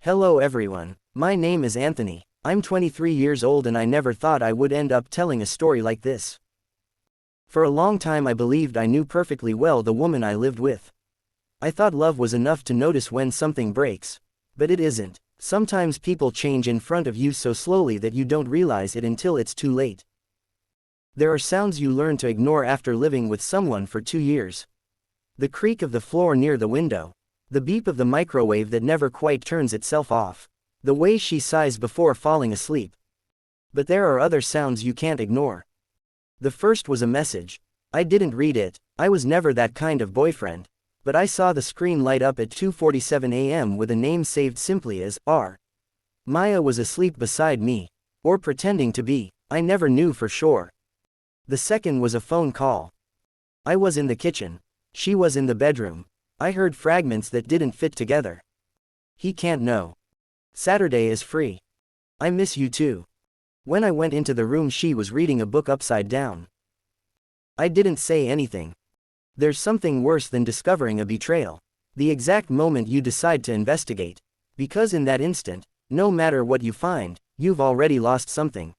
Hello everyone, my name is Anthony. I'm 23 years old and I never thought I would end up telling a story like this. For a long time I believed I knew perfectly well the woman I lived with. I thought love was enough to notice when something breaks. But it isn't. Sometimes people change in front of you so slowly that you don't realize it until it's too late. There are sounds you learn to ignore after living with someone for 2 years. The creak of the floor near the window. The beep of the microwave that never quite turns itself off. The way she sighs before falling asleep. But there are other sounds you can't ignore. The first was a message. I didn't read it, I was never that kind of boyfriend. But I saw the screen light up at 2:47 a.m. with a name saved simply as R. Maya was asleep beside me. Or pretending to be, I never knew for sure. The second was a phone call. I was in the kitchen. She was in the bedroom. I heard fragments that didn't fit together. He can't know. Saturday is free. I miss you too. When I went into the room she was reading a book upside down. I didn't say anything. There's something worse than discovering a betrayal. The exact moment you decide to investigate. Because in that instant, no matter what you find, you've already lost something.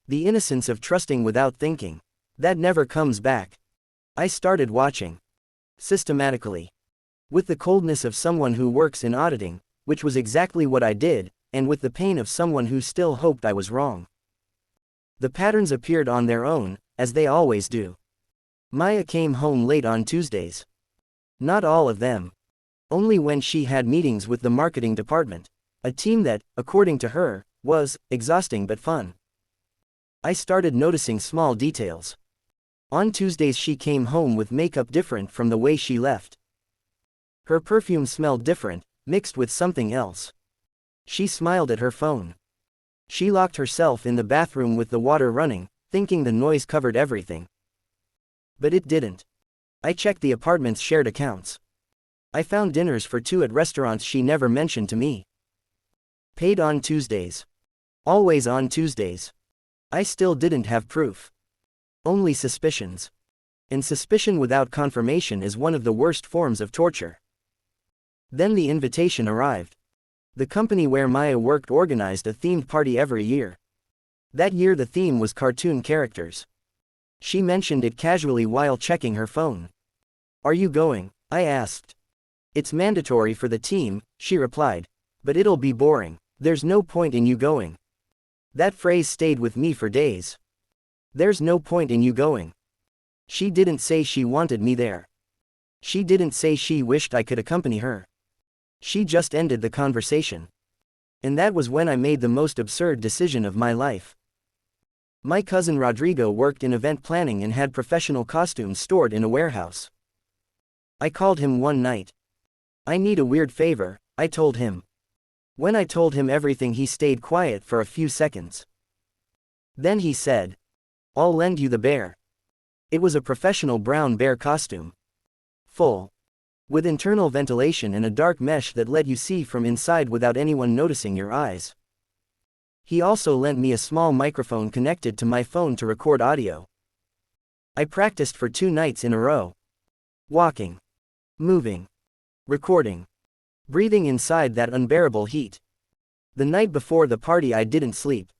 The innocence of trusting without thinking. That never comes back. I started watching. Systematically. With the coldness of someone who works in auditing, which was exactly what I did, and with the pain of someone who still hoped I was wrong. The patterns appeared on their own, as they always do. Maya came home late on Tuesdays. Not all of them. Only when she had meetings with the marketing department. A team that, according to her, was exhausting but fun. I started noticing small details. On Tuesdays she came home with makeup different from the way she left. Her perfume smelled different, mixed with something else. She smiled at her phone. She locked herself in the bathroom with the water running, thinking the noise covered everything. But it didn't. I checked the apartment's shared accounts. I found dinners for two at restaurants she never mentioned to me. Paid on Tuesdays. Always on Tuesdays. I still didn't have proof. Only suspicions. And suspicion without confirmation is one of the worst forms of torture. Then the invitation arrived. The company where Maya worked organized a themed party every year. That year the theme was cartoon characters. She mentioned it casually while checking her phone. "Are you going?" I asked. "It's mandatory for the team," she replied. "But it'll be boring. There's no point in you going." That phrase stayed with me for days. There's no point in you going. She didn't say she wanted me there. She didn't say she wished I could accompany her. She just ended the conversation. And that was when I made the most absurd decision of my life. My cousin Rodrigo worked in event planning and had professional costumes stored in a warehouse. I called him one night. "I need a weird favor," I told him. When I told him everything he stayed quiet for a few seconds. Then he said, "I'll lend you the bear." It was a professional brown bear costume. Full. With internal ventilation and a dark mesh that let you see from inside without anyone noticing your eyes. He also lent me a small microphone connected to my phone to record audio. I practiced for 2 nights in a row. Walking. Moving. Recording. Breathing inside that unbearable heat. The night before the party I didn't sleep.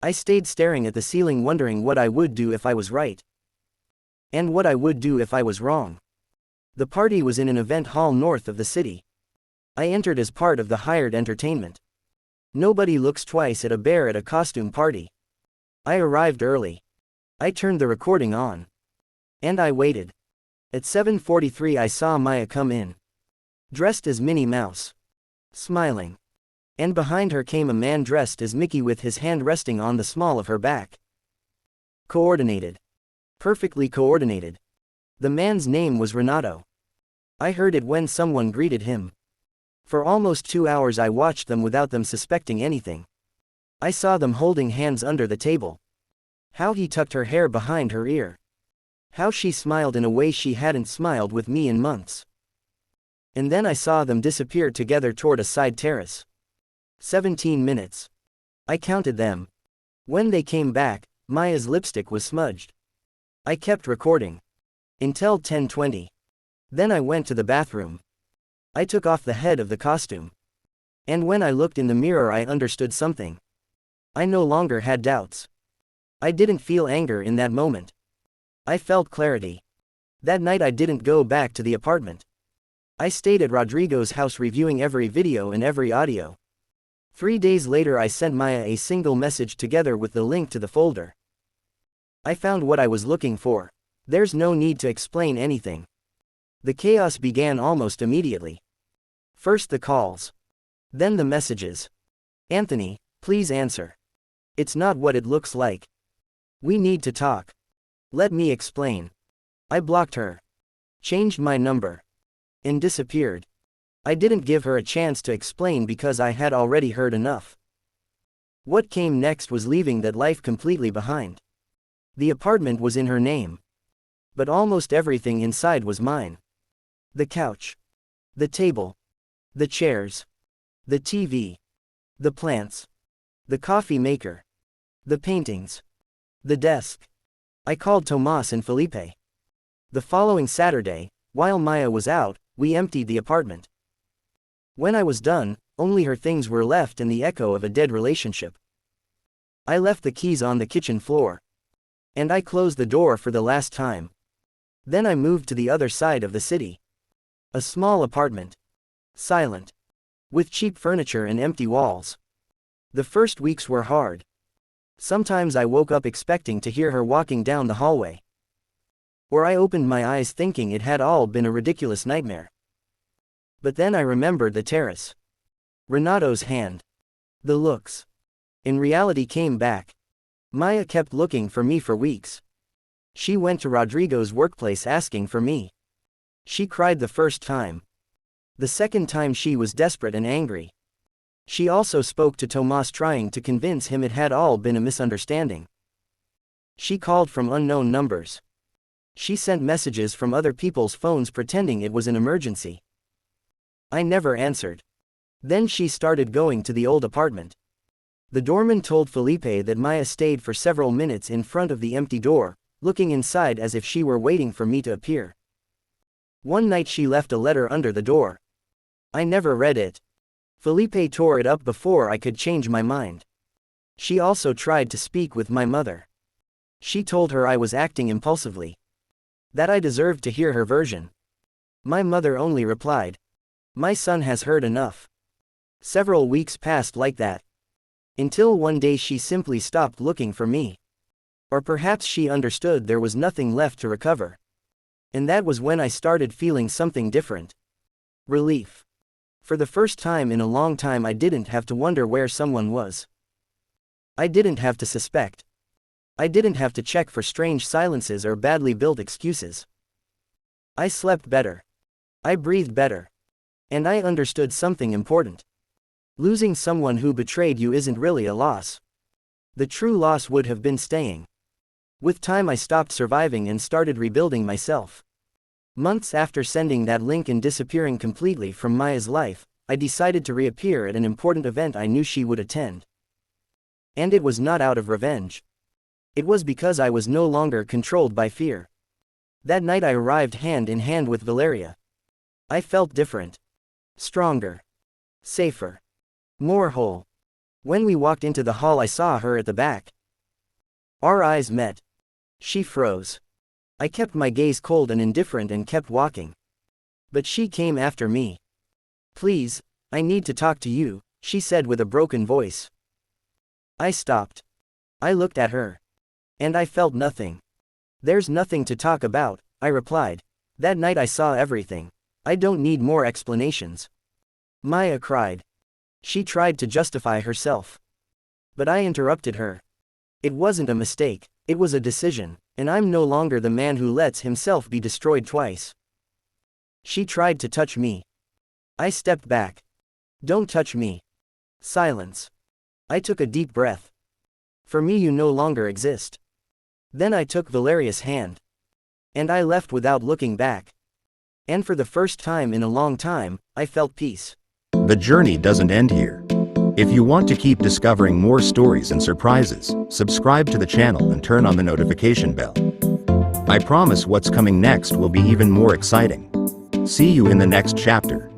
I stayed staring at the ceiling wondering what I would do if I was right. And what I would do if I was wrong. The party was in an event hall north of the city. I entered as part of the hired entertainment. Nobody looks twice at a bear at a costume party. I arrived early. I turned the recording on. And I waited. At 7:43 I saw Maya come in. Dressed as Minnie Mouse. Smiling. And behind her came a man dressed as Mickey with his hand resting on the small of her back. Coordinated. Perfectly coordinated. The man's name was Renato. I heard it when someone greeted him. For almost 2 hours I watched them without them suspecting anything. I saw them holding hands under the table. How he tucked her hair behind her ear. How she smiled in a way she hadn't smiled with me in months. And then I saw them disappear together toward a side terrace. 17 minutes. I counted them. When they came back, Maya's lipstick was smudged. I kept recording. Until 10:20. Then I went to the bathroom. I took off the head of the costume. And when I looked in the mirror, I understood something. I no longer had doubts. I didn't feel anger in that moment. I felt clarity. That night I didn't go back to the apartment. I stayed at Rodrigo's house reviewing every video and every audio. 3 days later I sent Maya a single message together with the link to the folder. I found what I was looking for. There's no need to explain anything. The chaos began almost immediately. First the calls. Then the messages. Anthony, please answer. It's not what it looks like. We need to talk. Let me explain. I blocked her. Changed my number. And disappeared. I didn't give her a chance to explain because I had already heard enough. What came next was leaving that life completely behind. The apartment was in her name. But almost everything inside was mine. The couch. The table. The chairs. The TV. The plants. The coffee maker. The paintings. The desk. I called Tomas and Felipe. The following Saturday, while Maya was out, we emptied the apartment. When I was done, only her things were left and the echo of a dead relationship. I left the keys on the kitchen floor. And I closed the door for the last time. Then I moved to the other side of the city. A small apartment. Silent. With cheap furniture and empty walls. The first weeks were hard. Sometimes I woke up expecting to hear her walking down the hallway. Or I opened my eyes thinking it had all been a ridiculous nightmare. But then I remembered the terrace. Renato's hand. The looks. And reality came back. Maya kept looking for me for weeks. She went to Rodrigo's workplace asking for me. She cried the first time. The second time she was desperate and angry. She also spoke to Tomas trying to convince him it had all been a misunderstanding. She called from unknown numbers. She sent messages from other people's phones pretending it was an emergency. I never answered. Then she started going to the old apartment. The doorman told Felipe that Maya stayed for several minutes in front of the empty door, looking inside as if she were waiting for me to appear. One night she left a letter under the door. I never read it. Felipe tore it up before I could change my mind. She also tried to speak with my mother. She told her I was acting impulsively. That I deserved to hear her version. My mother only replied, "My son has heard enough." Several weeks passed like that. Until one day she simply stopped looking for me. Or perhaps she understood there was nothing left to recover. And that was when I started feeling something different. Relief. For the first time in a long time I didn't have to wonder where someone was. I didn't have to suspect. I didn't have to check for strange silences or badly built excuses. I slept better. I breathed better. And I understood something important. Losing someone who betrayed you isn't really a loss. The true loss would have been staying. With time I stopped surviving and started rebuilding myself. Months after sending that link and disappearing completely from Maya's life, I decided to reappear at an important event I knew she would attend. And it was not out of revenge. It was because I was no longer controlled by fear. That night I arrived hand in hand with Valeria. I felt different. Stronger. Safer. More whole. When we walked into the hall I saw her at the back. Our eyes met. She froze. I kept my gaze cold and indifferent and kept walking. But she came after me. "Please, I need to talk to you," she said with a broken voice. I stopped. I looked at her. And I felt nothing. "There's nothing to talk about," I replied. "That night I saw everything. I don't need more explanations." Maya cried. She tried to justify herself. But I interrupted her. It wasn't a mistake, it was a decision, and I'm no longer the man who lets himself be destroyed twice. She tried to touch me. I stepped back. "Don't touch me." Silence. I took a deep breath. "For me you no longer exist." Then I took Valeria's hand. And I left without looking back. And for the first time in a long time, I felt peace. The journey doesn't end here. If you want to keep discovering more stories and surprises, subscribe to the channel and turn on the notification bell. I promise what's coming next will be even more exciting. See you in the next chapter.